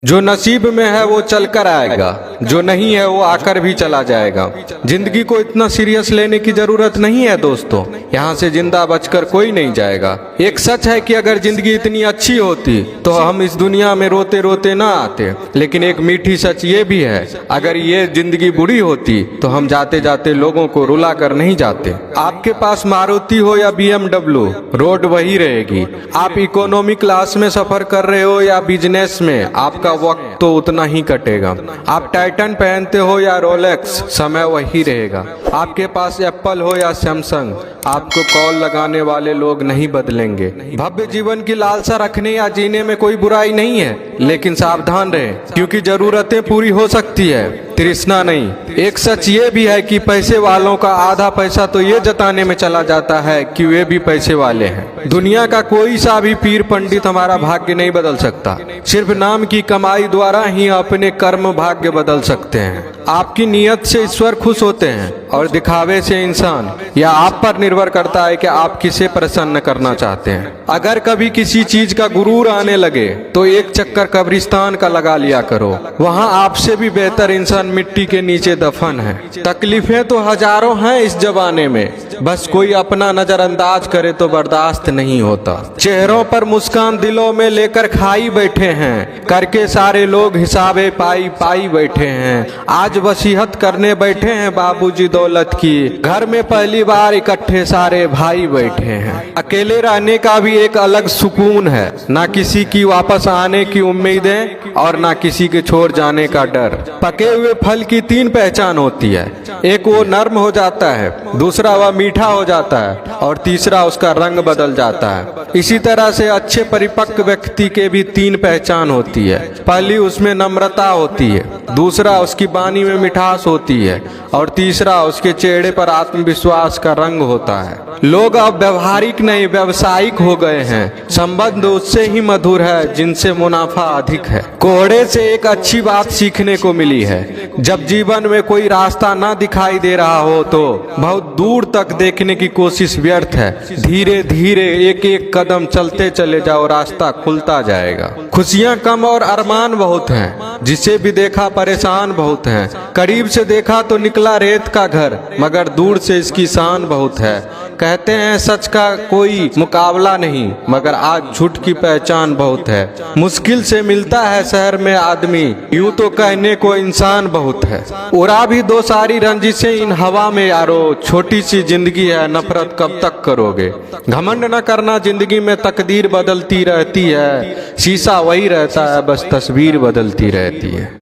जो नसीब में है वो चल कर आएगा, जो नहीं है वो आकर भी चला जाएगा। जिंदगी को इतना सीरियस लेने की जरूरत नहीं है दोस्तों, यहाँ से जिंदा बचकर कोई नहीं जाएगा। एक सच है कि अगर जिंदगी इतनी अच्छी होती तो हम इस दुनिया में रोते रोते ना आते, लेकिन एक मीठी सच ये भी है, अगर ये जिंदगी बुरी होती तो हम जाते जाते लोगों को रुला कर नहीं जाते। आपके पास मारुति हो या BMW, रोड वही रहेगी। आप इकोनॉमी क्लास में सफर कर रहे हो या बिजनेस में, आपका वक्त तो उतना ही कटेगा। आप टाइटन पहनते हो या रोलेक्स, समय वही रहेगा। आपके पास एप्पल हो या सैमसंग, आपको कॉल लगाने वाले लोग नहीं बदलेंगे। भव्य जीवन की लालसा रखने या जीने में कोई बुराई नहीं है, लेकिन सावधान रहें, क्योंकि जरूरतें पूरी हो सकती है, तृष्णा नहीं। एक सच ये भी है कि पैसे वालों का आधा पैसा तो ये जताने में चला जाता है कि वे भी पैसे वाले हैं। दुनिया का कोई सा भी पीर पंडित हमारा भाग्य नहीं बदल सकता, सिर्फ नाम की कमाई द्वारा ही अपने कर्म भाग्य बदल सकते हैं। आपकी नीयत से ईश्वर खुश होते हैं और दिखावे से इंसान। यह आप पर निर्भर करता है कि आप किसे प्रसन्न करना चाहते हैं। अगर कभी किसी चीज का गुरूर आने लगे तो एक चक्कर कब्रिस्तान का लगा लिया करो, वहाँ आपसे भी बेहतर इंसान मिट्टी के नीचे दफन है। तकलीफें तो हजारों हैं इस जमाने में, बस कोई अपना नजरअंदाज करे तो बर्दाश्त नहीं होता। चेहरों पर मुस्कान दिलों में लेकर खाई बैठे हैं, करके सारे लोग हिसाबे पाई पाई बैठे हैं। आज वसीयत करने बैठे हैं बाबूजी दौलत की, घर में पहली बार इकट्ठे सारे भाई बैठे हैं। अकेले रहने का भी एक अलग सुकून है, ना किसी की वापस आने की उम्मीदें और ना किसी के छोड़ जाने का डर। पके हुए फल की तीन पहचान होती है, एक वो नर्म हो जाता है, दूसरा वह मीठा हो जाता है और तीसरा उसका रंग बदल जाता है। इसी तरह से अच्छे परिपक्व व्यक्ति के भी तीन पहचान होती है। पहली उसमें नम्रता होती है, दूसरा उसकी वाणी में मिठास होती है और तीसरा उसके चेहरे पर आत्मविश्वास का रंग होता है। लोग अब व्यवहारिक नहीं व्यावसायिक हो गए हैं। संबंध उससे ही मधुर है जिनसे मुनाफा अधिक है। कोहड़े से एक अच्छी बात सीखने को मिली है, जब जीवन में कोई रास्ता ना दिखाई दे रहा हो तो बहुत दूर तक देखने की कोशिश व्यर्थ है। धीरे धीरे एक एक कदम चलते चले जाओ, रास्ता खुलता जाएगा। खुशियां कम और अरमान बहुत हैं, जिसे भी देखा परेशान बहुत हैं। करीब से देखा तो निकला रेत का घर, मगर दूर से इसकी शान बहुत है। कहते हैं सच का कोई मुकाबला नहीं, मगर आज झूठ की पहचान बहुत है। मुश्किल से मिलता है शहर में आदमी, यूं तो कहने को इंसान बहुत है। उड़ा भी दो सारी रंजिशें इन हवा में यारो, छोटी सी जिंदगी है नफरत कब तक करोगे। घमंड न करना, जिंदगी में तकदीर बदलती रहती है, शीशा वही रहता है बस तस्वीर बदलती रहती है।